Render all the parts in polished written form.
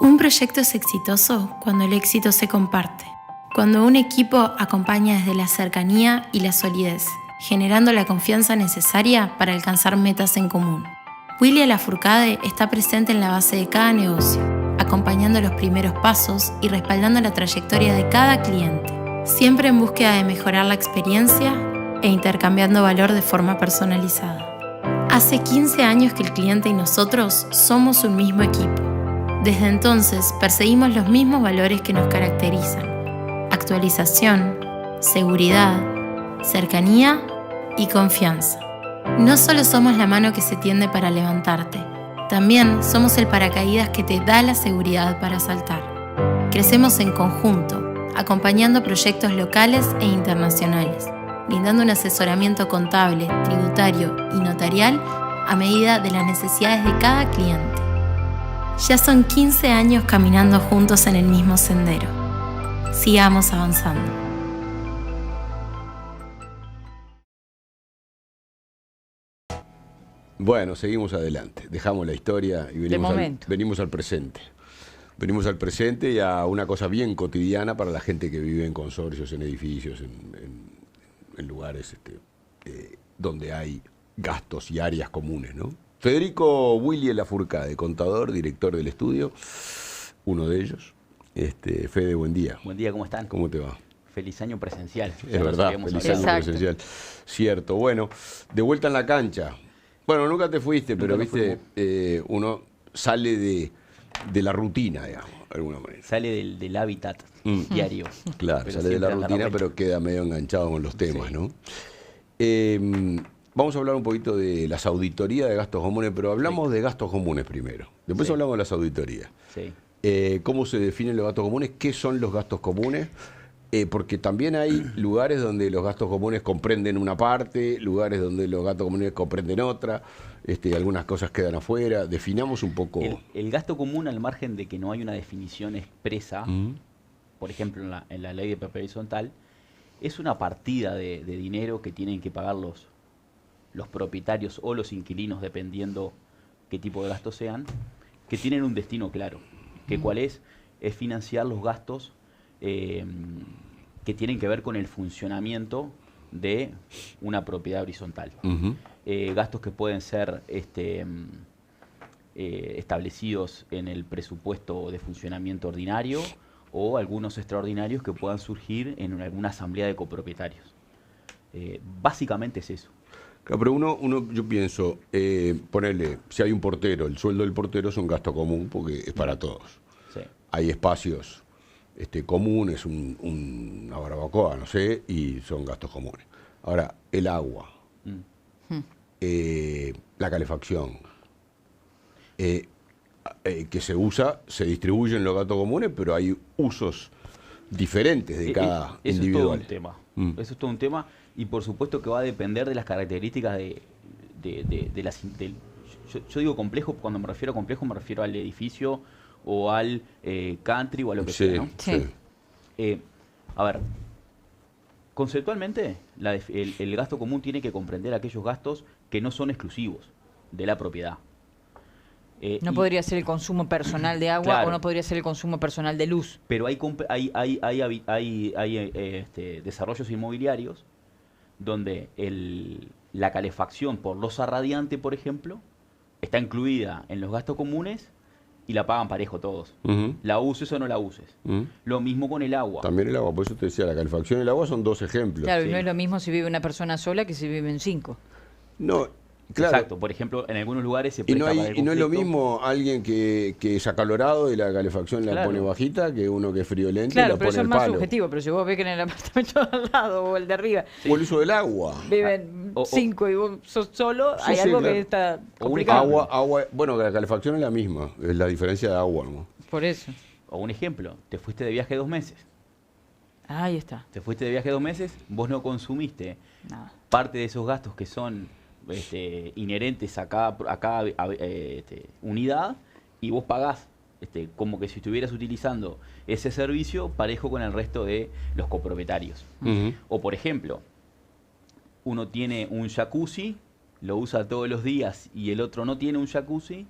Un proyecto es exitoso cuando el éxito se comparte, cuando un equipo acompaña desde la cercanía y la solidez, generando la confianza necesaria para alcanzar metas en común. Willy Lafourcade está presente en la base de cada negocio, acompañando los primeros pasos y respaldando la trayectoria de cada cliente, siempre en búsqueda de mejorar la experiencia e intercambiando valor de forma personalizada. Hace 15 años que el cliente y nosotros somos un mismo equipo. Desde entonces perseguimos los mismos valores que nos caracterizan: actualización, seguridad, cercanía y confianza. No solo somos la mano que se tiende para levantarte, también somos el paracaídas que te da la seguridad para saltar. Crecemos en conjunto, acompañando proyectos locales e internacionales, brindando un asesoramiento contable, tributario y notarial a medida de las necesidades de cada cliente. Ya son 15 años caminando juntos en el mismo sendero. Sigamos avanzando. Bueno, seguimos adelante. Dejamos la historia y venimos al presente. Venimos al presente y a una cosa bien cotidiana para la gente que vive en consorcios, en edificios, en lugares donde hay gastos y áreas comunes, ¿no? Federico Willy Lafourcade, contador, director del estudio, uno de ellos. Fede, buen día. Buen día, ¿cómo están? ¿Cómo te va? Feliz año presencial. Es verdad, feliz año presencial. Cierto, bueno, de vuelta en la cancha. Bueno, nunca te fuiste, pero viste, uno sale de la rutina, digamos, de alguna manera. Sale del hábitat diario. Claro, pero sale de la rutina, pero queda medio enganchado con los temas, sí, ¿no? Vamos a hablar un poquito de las auditorías de gastos comunes, pero hablamos de gastos comunes primero. Después hablamos de las auditorías. Sí. ¿Cómo se definen los gastos comunes? ¿Qué son los gastos comunes? Porque también hay lugares donde los gastos comunes comprenden una parte, lugares donde los gastos comunes comprenden otra, algunas cosas quedan afuera. Definamos un poco. El gasto común, al margen de que no hay una definición expresa, por ejemplo en la ley de propiedad horizontal, es una partida de dinero que tienen que pagar los propietarios o los inquilinos, dependiendo qué tipo de gastos sean, que tienen un destino claro. Que cuál es financiar los gastos que tienen que ver con el funcionamiento de una propiedad horizontal. Gastos que pueden ser establecidos en el presupuesto de funcionamiento ordinario o algunos extraordinarios que puedan surgir en alguna asamblea de copropietarios. Básicamente es eso. Claro, pero yo pienso, ponerle, si hay un portero, el sueldo del portero es un gasto común porque es para todos. Sí. Hay espacios comunes, una barbacoa, no sé, y son gastos comunes. Ahora, el agua, la calefacción, que se usa, se distribuyen los gastos comunes, pero hay usos diferentes de cada individual. Eso es todo un tema. Eso es todo un tema, y por supuesto que va a depender de las características yo digo complejo, cuando me refiero a complejo me refiero al edificio o al country o a lo que sea, ¿no? Sí. A ver, conceptualmente el gasto común tiene que comprender aquellos gastos que no son exclusivos de la propiedad. No podría ser el consumo personal de agua, claro, o no podría ser el consumo personal de luz. Pero hay desarrollos inmobiliarios donde la calefacción por losa radiante, por ejemplo, está incluida en los gastos comunes y la pagan parejo todos. La uses o no la uses. Lo mismo con el agua. También el agua, por eso te decía, la calefacción y el agua son dos ejemplos. Claro, y no es lo mismo si vive una persona sola que si viven 5. No, claro. Exacto, por ejemplo, en algunos lugares se presta para el conflicto. Y no es lo mismo alguien que es acalorado y la calefacción la pone bajita que uno que es friolento y la pone al palo. Claro, pero eso es más subjetivo, pero si vos ves que en el apartamento de al lado o el de arriba... O el uso del agua. Viven 5 y vos sos solo, hay algo que está complicado. Agua, bueno, la calefacción es la misma, es la diferencia de agua, ¿no? Por eso. O un ejemplo, te fuiste de viaje 2 meses. Ahí está. Te fuiste de viaje 2 meses, vos no consumiste parte de esos gastos que son inherentes a cada unidad, y vos pagás como que si estuvieras utilizando ese servicio parejo con el resto de los copropietarios. O por ejemplo, uno tiene un jacuzzi, lo usa todos los días y el otro no tiene un jacuzzi,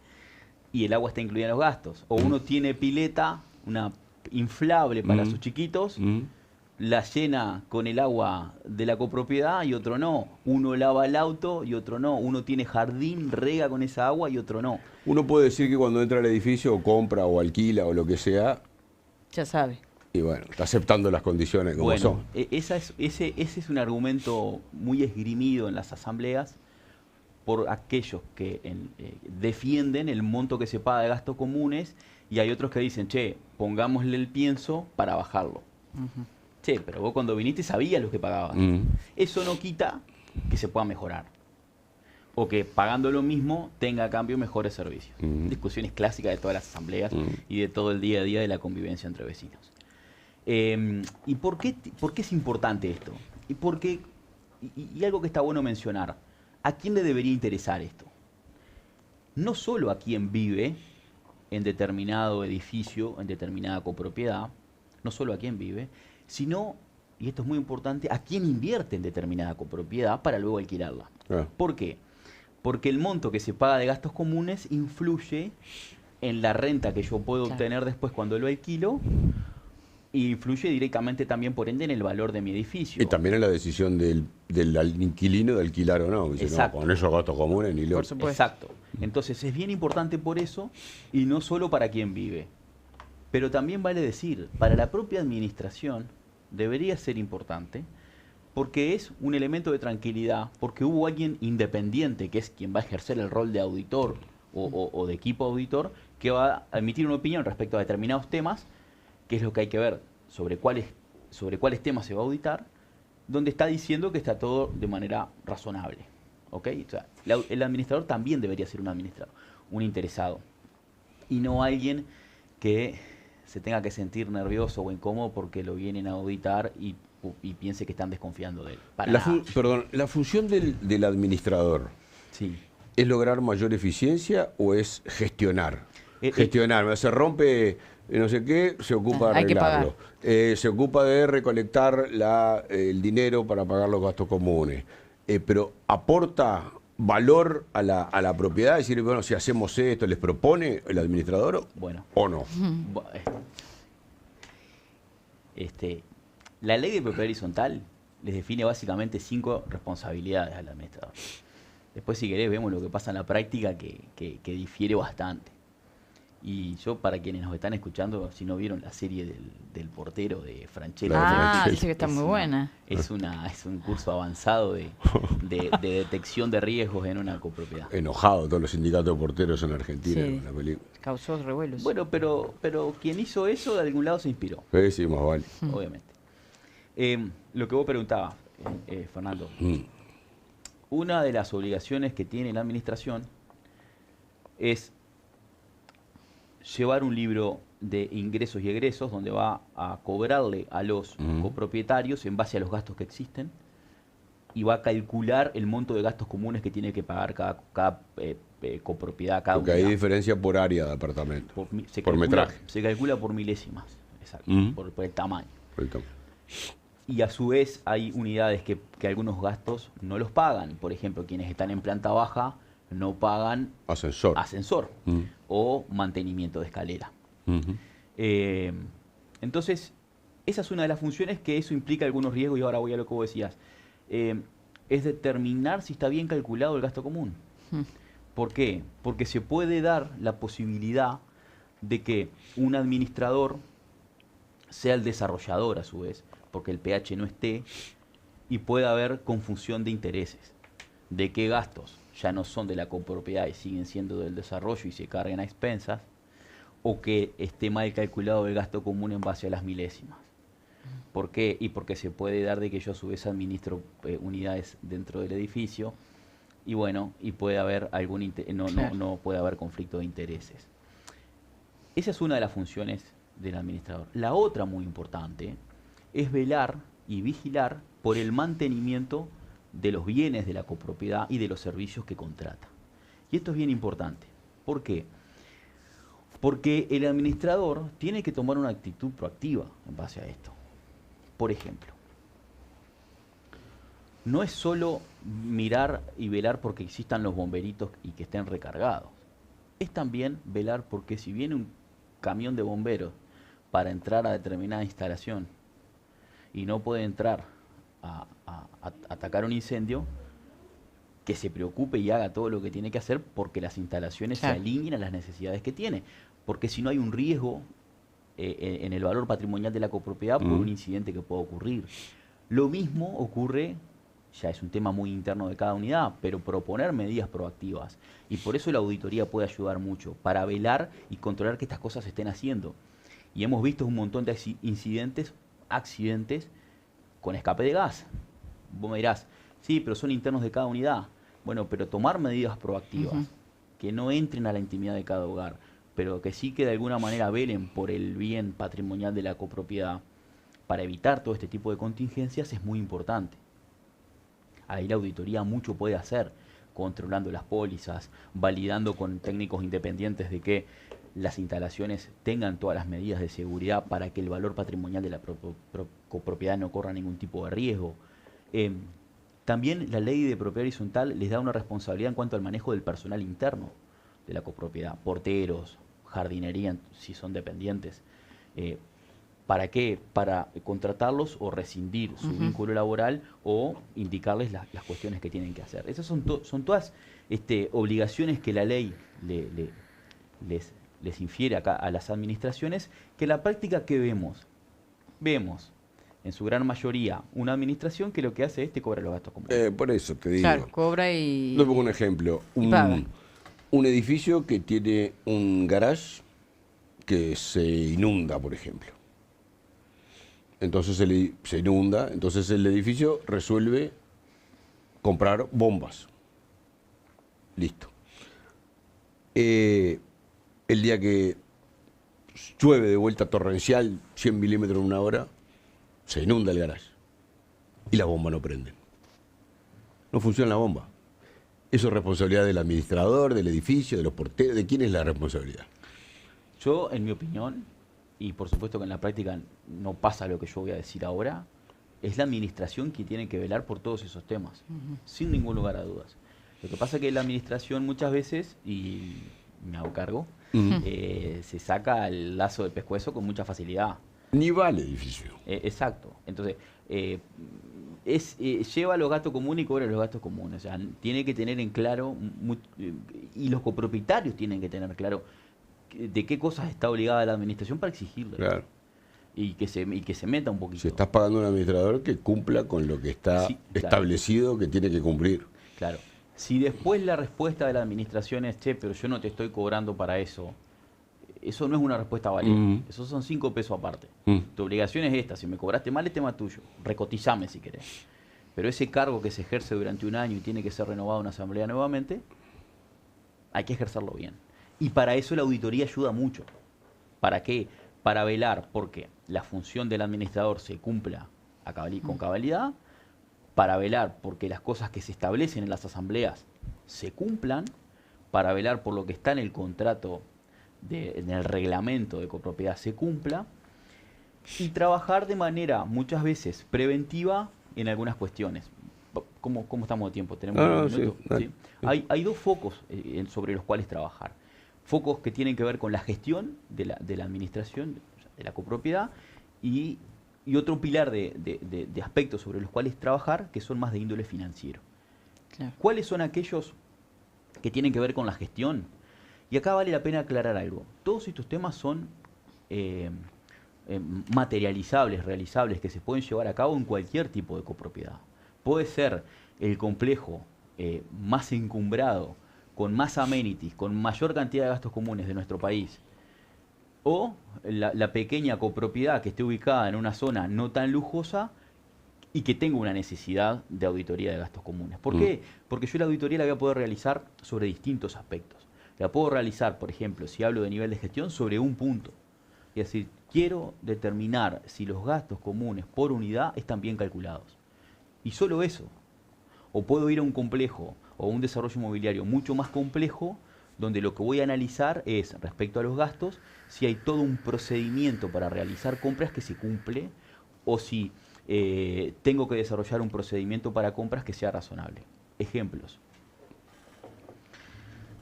y el agua está incluida en los gastos. O uno tiene pileta, una inflable para sus chiquitos, la llena con el agua de la copropiedad y otro no. Uno lava el auto y otro no. Uno tiene jardín, rega con esa agua y otro no. Uno puede decir que cuando entra al edificio o compra o alquila o lo que sea, ya sabe. Y bueno, está aceptando las condiciones como son. Ese es un argumento muy esgrimido en las asambleas por aquellos que defienden el monto que se paga de gastos comunes, y hay otros que dicen, che, pongámosle el pienso para bajarlo. Che, pero vos cuando viniste sabías lo que pagabas. Eso no quita que se pueda mejorar. O que pagando lo mismo tenga a cambio mejores servicios. Discusiones clásicas de todas las asambleas y de todo el día a día de la convivencia entre vecinos. ¿Y por qué es importante esto? Y algo que está bueno mencionar, ¿a quién le debería interesar esto? No solo a quien vive en determinado edificio, en determinada copropiedad, no solo a quien vive, sino, y esto es muy importante, a quien invierte en determinada copropiedad para luego alquilarla. ¿Por qué? Porque el monto que se paga de gastos comunes influye en la renta que yo puedo obtener después cuando lo alquilo, y influye directamente también, por ende, en el valor de mi edificio. Y también en la decisión del inquilino de alquilar o no. Dice, no, con esos gastos comunes ni lo... Exacto. Entonces es bien importante por eso, y no solo para quien vive. Pero también vale decir, para la propia administración debería ser importante, porque es un elemento de tranquilidad, porque hubo alguien independiente, que es quien va a ejercer el rol de auditor o de equipo auditor, que va a emitir una opinión respecto a determinados temas, que es lo que hay que ver sobre cuáles temas se va a auditar, donde está diciendo que está todo de manera razonable. ¿Ok? O sea, el administrador también debería ser un administrador, un interesado, y no alguien que se tenga que sentir nervioso o incómodo porque lo vienen a auditar y piense que están desconfiando de él. La función del administrador, ¿es lograr mayor eficiencia o es gestionar? Gestionar, se rompe... no sé qué, se ocupa de arreglarlo. Se ocupa de recolectar el dinero para pagar los gastos comunes. Pero aporta valor a la propiedad, es decir, bueno, si hacemos esto, ¿les propone el administrador o no? La ley de propiedad horizontal les define básicamente 5 responsabilidades al administrador. Después, si querés, vemos lo que pasa en la práctica que difiere bastante. Y yo, para quienes nos están escuchando, si no vieron la serie del portero de Franchella. Dice que está muy buena. Es un curso avanzado de detección de riesgos en una copropiedad. Enojado todos los sindicatos de porteros en Argentina en la película. Causó revuelos. Bueno, pero quien hizo eso de algún lado se inspiró. Sí, más vale. Obviamente. Lo que vos preguntabas, Fernando. Una de las obligaciones que tiene la administración es llevar un libro de ingresos y egresos donde va a cobrarle a los copropietarios en base a los gastos que existen, y va a calcular el monto de gastos comunes que tiene que pagar cada copropiedad. Porque hay diferencia por área de apartamento, por metraje. Se calcula por milésimas, exacto, por el tamaño. Y a su vez hay unidades que algunos gastos no los pagan. Por ejemplo, quienes están en planta baja no pagan ascensor o mantenimiento de escalera. Entonces, esa es una de las funciones que eso implica algunos riesgos, y ahora voy a lo que vos decías. Es determinar si está bien calculado el gasto común. ¿Por qué? Porque se puede dar la posibilidad de que un administrador sea el desarrollador a su vez, porque el PH no esté, y pueda haber confusión de intereses, de qué gastos ya no son de la copropiedad y siguen siendo del desarrollo y se carguen a expensas, o que esté mal calculado el gasto común en base a las milésimas. ¿Por qué? Y porque se puede dar de que yo a su vez administro unidades dentro del edificio, y bueno, y puede haber no puede haber conflicto de intereses. Esa es una de las funciones del administrador. La otra muy importante es velar y vigilar por el mantenimiento de los bienes de la copropiedad y de los servicios que contrata. Y esto es bien importante. ¿Por qué? Porque el administrador tiene que tomar una actitud proactiva en base a esto. Por ejemplo, no es solo mirar y velar porque existan los bomberitos y que estén recargados. es también velar porque si viene un camión de bomberos para entrar a determinada instalación y no puede entrar a atacar un incendio, que se preocupe y haga todo lo que tiene que hacer porque las instalaciones se alineen a las necesidades que tiene. Porque si no hay un riesgo en el valor patrimonial de la copropiedad por un incidente que pueda ocurrir. Lo mismo ocurre, ya es un tema muy interno de cada unidad, pero proponer medidas proactivas. Y por eso la auditoría puede ayudar mucho, para velar y controlar que estas cosas se estén haciendo. Y hemos visto un montón de accidentes con escape de gas. Vos me dirás, sí, pero son internos de cada unidad. Bueno, pero tomar medidas proactivas, que no entren a la intimidad de cada hogar, pero que sí que de alguna manera velen por el bien patrimonial de la copropiedad, para evitar todo este tipo de contingencias, es muy importante. Ahí la auditoría mucho puede hacer, controlando las pólizas, validando con técnicos independientes de que las instalaciones tengan todas las medidas de seguridad para que el valor patrimonial de la copropiedad no corra ningún tipo de riesgo. También la ley de propiedad horizontal les da una responsabilidad en cuanto al manejo del personal interno de la copropiedad, porteros, jardinería, si son dependientes. ¿Para qué? Para contratarlos o rescindir su vínculo laboral o indicarles las cuestiones que tienen que hacer. Esas son todas obligaciones que la ley les infiere acá a las administraciones, que en la práctica, ¿qué vemos? Vemos en su gran mayoría una administración que lo que hace es te cobra los gastos comunes. Por eso te digo. Claro, cobra y... Le pongo un ejemplo. Un edificio que tiene un garage que se inunda, por ejemplo. Entonces se inunda, entonces el edificio resuelve comprar bombas. Listo. El día que llueve de vuelta torrencial, 100 milímetros en una hora, se inunda el garage y las bombas no prenden. No funciona la bomba. Eso es responsabilidad del administrador, del edificio, de los porteros. ¿De quién es la responsabilidad? Yo, en mi opinión, y por supuesto que en la práctica no pasa lo que yo voy a decir ahora, es la administración quien tiene que velar por todos esos temas, sin ningún lugar a dudas. Lo que pasa es que la administración muchas veces, y me hago cargo, se saca el lazo de pescuezo con mucha facilidad. Ni va al edificio. Exacto. Entonces, lleva los gastos comunes y cobra los gastos comunes. O sea, tiene que tener en claro, y los copropietarios tienen que tener claro de qué cosas está obligada la administración para exigirle. Claro. Y que se meta un poquito. Si estás pagando a un administrador, que cumpla con lo que está establecido que tiene que cumplir. Claro. Si después la respuesta de la administración es, che, pero yo no te estoy cobrando para eso, eso no es una respuesta válida. Esos son 5 pesos aparte. Tu obligación es esta. Si me cobraste mal, es tema tuyo. Recotizame si querés. Pero ese cargo que se ejerce durante un año y tiene que ser renovado en una asamblea nuevamente, hay que ejercerlo bien. Y para eso la auditoría ayuda mucho. ¿Para qué? Para velar porque la función del administrador se cumpla con cabalidad, para velar porque las cosas que se establecen en las asambleas se cumplan, para velar por lo que está en el contrato, en el reglamento de copropiedad se cumpla, y trabajar de manera muchas veces preventiva en algunas cuestiones. ¿Cómo estamos de tiempo? ¿Tenemos un minuto? ¿Sí? Hay 2 focos sobre los cuales trabajar. Focos que tienen que ver con la gestión de la administración, de la copropiedad, y otro pilar de aspectos sobre los cuales trabajar que son más de índole financiero. Claro. ¿Cuáles son aquellos que tienen que ver con la gestión? Y acá vale la pena aclarar algo. Todos estos temas son materializables, realizables, que se pueden llevar a cabo en cualquier tipo de copropiedad. Puede ser el complejo más encumbrado, con más amenities, con mayor cantidad de gastos comunes de nuestro país, o la pequeña copropiedad que esté ubicada en una zona no tan lujosa y que tenga una necesidad de auditoría de gastos comunes. ¿Por qué? Porque yo la auditoría la voy a poder realizar sobre distintos aspectos. La puedo realizar, por ejemplo, si hablo de nivel de gestión, sobre un punto. Es decir, quiero determinar si los gastos comunes por unidad están bien calculados. Y solo eso. O puedo ir a un complejo o un desarrollo inmobiliario mucho más complejo, donde lo que voy a analizar es, respecto a los gastos, si hay todo un procedimiento para realizar compras que se cumple, o si tengo que desarrollar un procedimiento para compras que sea razonable. Ejemplos.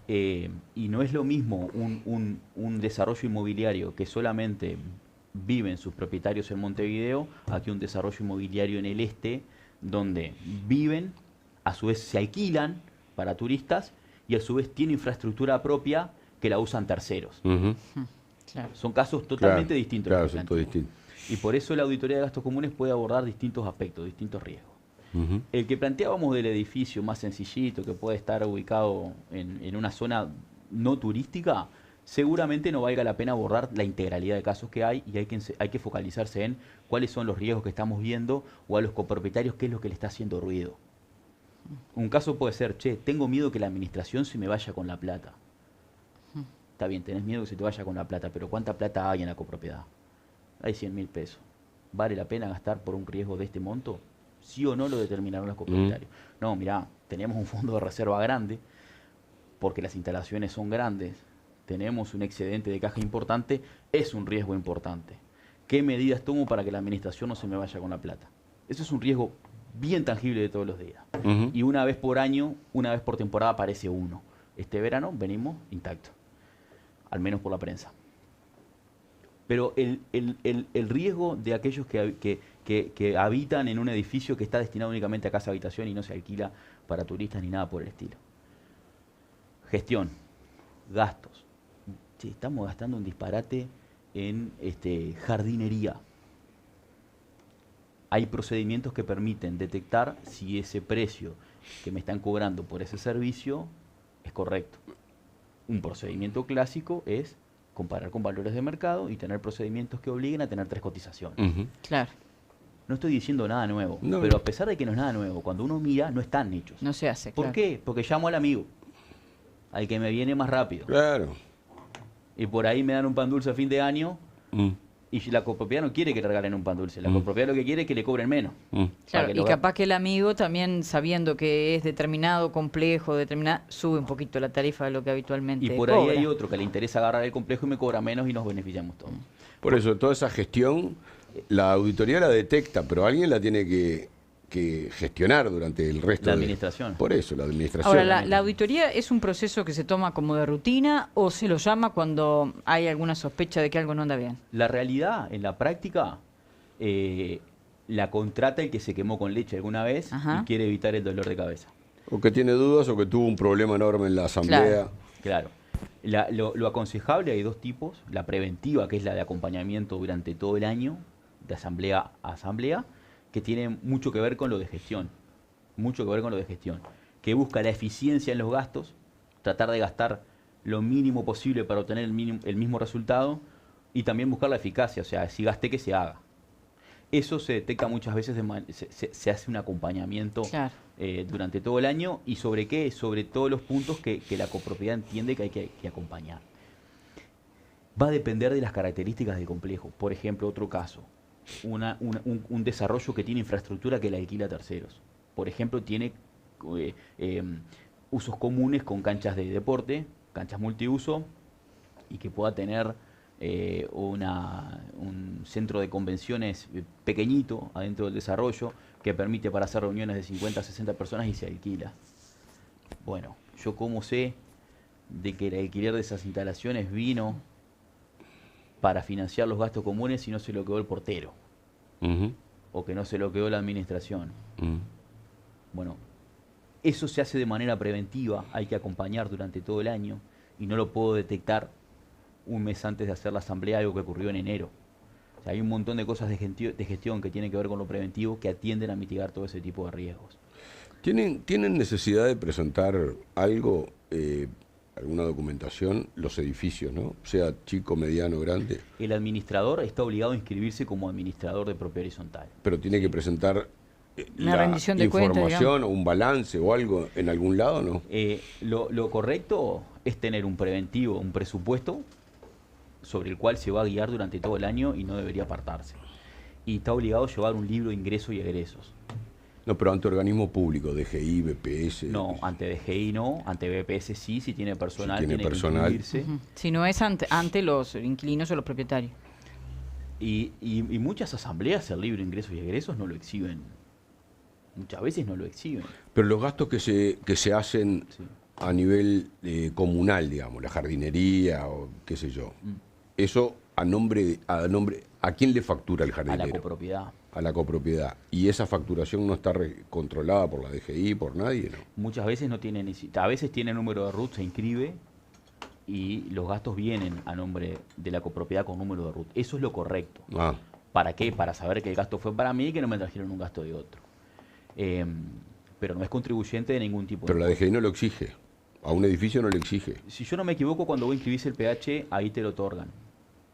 Y no es lo mismo un desarrollo inmobiliario que solamente viven sus propietarios en Montevideo a que un desarrollo inmobiliario en el este donde viven, a su vez se alquilan para turistas y a su vez tiene infraestructura propia que la usan terceros. Claro. Son casos totalmente distintos. Claro, son todos distintos. Y por eso la auditoría de gastos comunes puede abordar distintos aspectos, distintos riesgos. El que planteábamos del edificio más sencillito, que puede estar ubicado en una zona no turística, seguramente no valga la pena abordar la integralidad de casos que hay y hay que focalizarse en cuáles son los riesgos que estamos viendo o a los copropietarios qué es lo que le está haciendo ruido. Un caso puede ser, tengo miedo que la administración se me vaya con la plata. Está bien, tenés miedo que se te vaya con la plata, pero ¿cuánta plata hay en la copropiedad? Hay 100.000 pesos. ¿Vale la pena gastar por un riesgo de este monto? ¿Sí o no lo determinaron los copropietarios? No, mirá, tenemos un fondo de reserva grande, porque las instalaciones son grandes, tenemos un excedente de caja importante, es un riesgo importante. ¿Qué medidas tomo para que la administración no se me vaya con la plata? Eso es un riesgo bien tangible de todos los días. Y una vez por año, una vez por temporada aparece uno. Este verano venimos intactos, al menos por la prensa. Pero el riesgo de aquellos que habitan en un edificio que está destinado únicamente a casa habitación y no se alquila para turistas ni nada por el estilo. Gestión, gastos. Sí, estamos gastando un disparate en jardinería. Hay procedimientos que permiten detectar si ese precio que me están cobrando por ese servicio es correcto. Un procedimiento clásico es comparar con valores de mercado y tener procedimientos que obliguen a tener 3 cotizaciones. Claro. No estoy diciendo nada nuevo, pero a pesar de que no es nada nuevo, cuando uno mira, no están hechos. No se hace, ¿Por qué? Porque llamo al amigo, al que me viene más rápido. Claro. Y por ahí me dan un pan dulce a fin de año y la copropiedad no quiere que le regalen un pan dulce. La copropiedad lo que quiere es que le cobren menos. Claro, y capaz que el amigo también, sabiendo que es determinado, complejo, sube un poquito la tarifa de lo que habitualmente y por cobra. Ahí hay otro que le interesa agarrar el complejo y me cobra menos y nos beneficiamos todos. Por eso, toda esa gestión, la auditoría la detecta, pero alguien la tiene que gestionar durante el resto de la administración. Por eso, la administración. Ahora, ¿la auditoría es un proceso que se toma como de rutina o se lo llama cuando hay alguna sospecha de que algo no anda bien? La realidad, en la práctica, la contrata el que se quemó con leche alguna vez y quiere evitar el dolor de cabeza. O que tiene dudas o que tuvo un problema enorme en la asamblea. Claro. Lo aconsejable hay 2 tipos. La preventiva, que es la de acompañamiento durante todo el año, de asamblea a asamblea, que tiene mucho que ver con lo de gestión. Que busca la eficiencia en los gastos, tratar de gastar lo mínimo posible para obtener el mismo resultado y también buscar la eficacia, o sea, si gasté que se haga. Eso se detecta muchas veces, se hace un acompañamiento durante todo el año. ¿Y sobre qué? Sobre todos los puntos que la copropiedad entiende que hay que acompañar. Va a depender de las características del complejo. Por ejemplo, otro caso, un desarrollo que tiene infraestructura que la alquila a terceros. Por ejemplo, tiene usos comunes con canchas de deporte, canchas multiuso, y que pueda tener un centro de convenciones pequeñito adentro del desarrollo que permite para hacer reuniones de 50 a 60 personas y se alquila. Bueno, yo cómo sé de que el alquiler de esas instalaciones vino para financiar los gastos comunes si no se lo quedó el portero o que no se lo quedó la administración. Bueno, eso se hace de manera preventiva, hay que acompañar durante todo el año y no lo puedo detectar un mes antes de hacer la asamblea, algo que ocurrió en enero. O sea, hay un montón de cosas de gestión que tienen que ver con lo preventivo que atienden a mitigar todo ese tipo de riesgos. ¿Tienen necesidad de presentar algo, alguna documentación, los edificios, ¿no? Sea chico, mediano, grande? El administrador está obligado a inscribirse como administrador de propiedad horizontal. Pero tiene que presentar una rendición de información o un balance o algo en algún lado, ¿no? Lo correcto es tener un preventivo, un presupuesto sobre el cual se va a guiar durante todo el año y no debería apartarse. Y está obligado a llevar un libro de ingresos y egresos. No, pero ante organismo público, DGI, BPS. No, ante DGI no, ante BPS sí, si tiene personal, si tiene personal. Que inscribirse. Si no es ante los inquilinos o los propietarios. Y muchas asambleas el libro de ingresos y egresos no lo exhiben. Muchas veces no lo exhiben. Pero los gastos que se hacen a nivel comunal, digamos, la jardinería o qué sé yo. Eso ¿a quién le factura el jardinero? A la copropiedad. A la copropiedad. ¿Y esa facturación no está controlada por la DGI, por nadie? ¿No? Muchas veces no tiene, a veces tiene número de RUT, se inscribe y los gastos vienen a nombre de la copropiedad con número de RUT. Eso es lo correcto. ¿Para qué? Para saber que el gasto fue para mí y que no me trajeron un gasto de otro. Pero no es contribuyente de ningún tipo. Pero la DGI no lo exige. A un edificio no le exige. Si yo no me equivoco, cuando vos inscribís el PH, ahí te lo otorgan.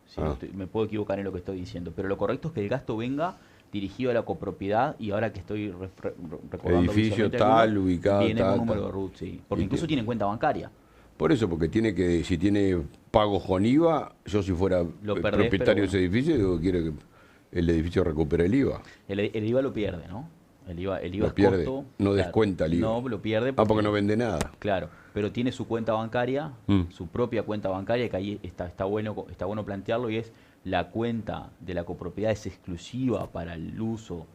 Sí, me puedo equivocar en lo que estoy diciendo. Pero lo correcto es que el gasto venga dirigido a la copropiedad, y ahora que estoy recordando edificio tal, ubicado, viene con número de RUT, sí. Porque incluso tienen cuenta bancaria. Por eso, porque si tiene pagos con IVA, yo si fuera propietario de ese edificio, digo, quiero que el edificio recupere el IVA. El IVA lo pierde, ¿no? El IVA lo es pierde, costo. no descuenta el IVA. No, lo pierde porque no vende nada. Claro, pero tiene su cuenta bancaria, su propia cuenta bancaria, que ahí está bueno plantearlo, y es la cuenta de la copropiedad es exclusiva para el uso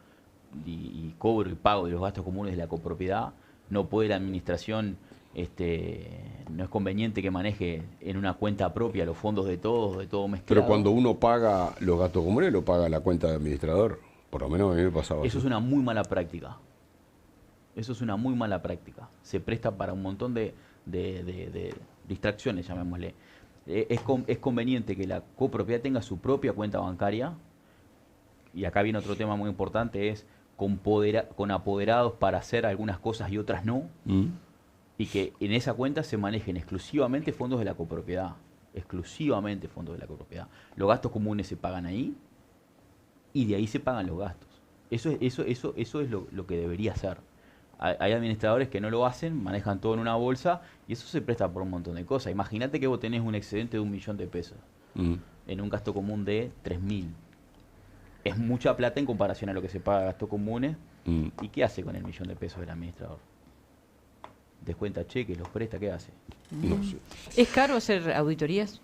y cobro y pago de los gastos comunes de la copropiedad. No puede la administración, no es conveniente que maneje en una cuenta propia los fondos de todo mezclado. Pero cuando uno paga los gastos comunes, lo paga la cuenta de administrador. Por lo menos a mí me pasaba eso. Es una muy mala práctica. Eso es una muy mala práctica. Se presta para un montón de distracciones, llamémosle. Es conveniente que la copropiedad tenga su propia cuenta bancaria, y acá viene otro tema muy importante, es con apoderados para hacer algunas cosas y otras no, y que en esa cuenta se manejen exclusivamente fondos de la copropiedad, exclusivamente fondos de la copropiedad. Los gastos comunes se pagan ahí, y de ahí se pagan los gastos. Eso es lo que debería ser. Hay administradores que no lo hacen, manejan todo en una bolsa, y eso se presta por un montón de cosas. Imagínate que vos tenés un excedente de 1 millón de pesos en un gasto común de 3.000. Es mucha plata en comparación a lo que se paga gastos comunes. ¿Y qué hace con el 1 millón de pesos el administrador? ¿Descuenta cheques, los presta? ¿Qué hace? No sé. ¿Es caro hacer auditorías?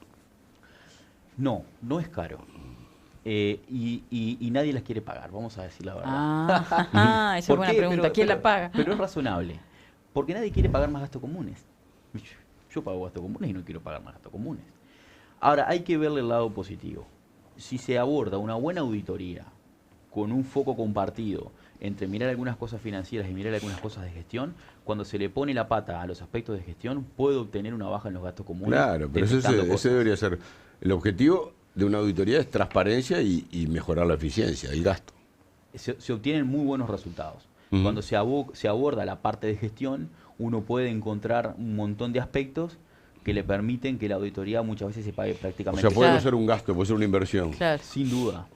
No, no es caro. Y nadie las quiere pagar, vamos a decir la verdad. Esa es buena pregunta. ¿Quién la paga? Pero es razonable. Porque nadie quiere pagar más gastos comunes. Yo pago gastos comunes y no quiero pagar más gastos comunes. Ahora, hay que verle el lado positivo. Si se aborda una buena auditoría con un foco compartido entre mirar algunas cosas financieras y mirar algunas cosas de gestión, cuando se le pone la pata a los aspectos de gestión, puede obtener una baja en los gastos comunes. Claro, pero ese debería ser el objetivo de una auditoría, es transparencia y mejorar la eficiencia, el gasto. Se obtienen muy buenos resultados. Cuando se aborda la parte de gestión, uno puede encontrar un montón de aspectos que le permiten que la auditoría muchas veces se pague prácticamente. O sea, puede no ser un gasto, puede ser una inversión. Claro. Sin duda.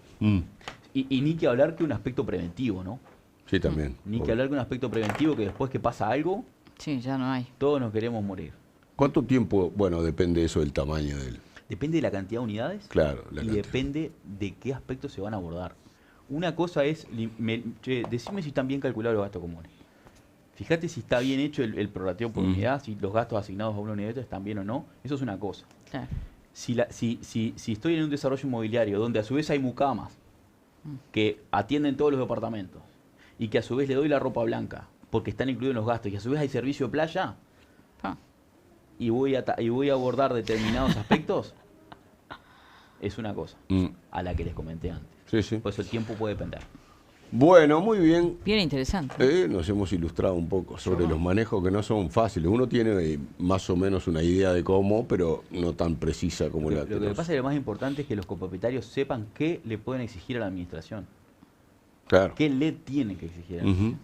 Y ni que hablar que un aspecto preventivo, ¿no? Sí, también. Ni que hablar que un aspecto preventivo, que después que pasa algo, sí, ya no hay. Todos nos queremos morir. ¿Cuánto tiempo? Bueno, depende eso del tamaño del... Depende de la cantidad de unidades. Claro. Depende de qué aspectos se van a abordar. Una cosa es, decime si están bien calculados los gastos comunes. Fíjate si está bien hecho el prorrateo por unidad, si los gastos asignados a una unidad están bien o no. Eso es una cosa. Claro. Si estoy en un desarrollo inmobiliario donde a su vez hay mucamas que atienden todos los departamentos y que a su vez le doy la ropa blanca porque están incluidos en los gastos y a su vez hay servicio de playa y voy a abordar determinados aspectos, es una cosa a la que les comenté antes. Sí. Por eso el tiempo puede depender. Bueno, muy bien. Bien interesante. Nos hemos ilustrado un poco sobre los manejos que no son fáciles. Uno tiene más o menos una idea de cómo, pero no tan precisa como la que Lo que pasa es que lo más importante es que los copropietarios sepan qué le pueden exigir a la administración. Claro. ¿Qué le tienen que exigir a la administración?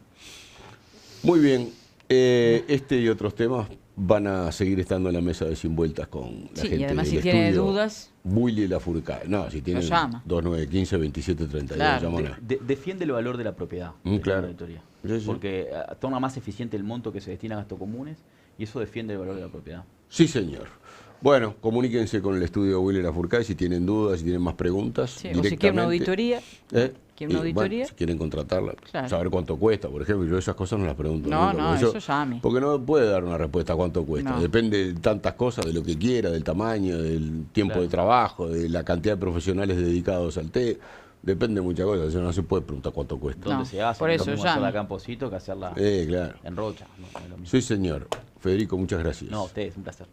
Muy bien. Este y otros temas van a seguir estando en la mesa de Sin Vueltas con la gente. Y además del si tiene estudio dudas, Willy Lafourcade. No, si tienen 2915-2732, claro. Defiende el valor de la propiedad. Claro. La auditoría. Sí. Porque torna más eficiente el monto que se destina a gastos comunes y eso defiende el valor de la propiedad. Sí, señor. Bueno, comuníquense con el estudio Willy Lafourcade si tienen dudas, si tienen más preguntas. Sí, o si quieren una auditoría. ¿Quieren una auditoría? Bueno, si quieren contratarla, claro. Saber cuánto cuesta, por ejemplo. Yo esas cosas no las pregunto nunca. No, eso llame. Porque no puede dar una respuesta a cuánto cuesta. No. Depende de tantas cosas, de lo que quiera, del tamaño, del tiempo de trabajo, de la cantidad de profesionales dedicados al té. Depende de muchas cosas. Eso no se puede preguntar cuánto cuesta. ¿Dónde se hace? Por eso hacerla acá en Pocito que hacerla claro. en Rocha. No es lo mismo. Sí, señor. Federico, muchas gracias. No, a ustedes, un placer.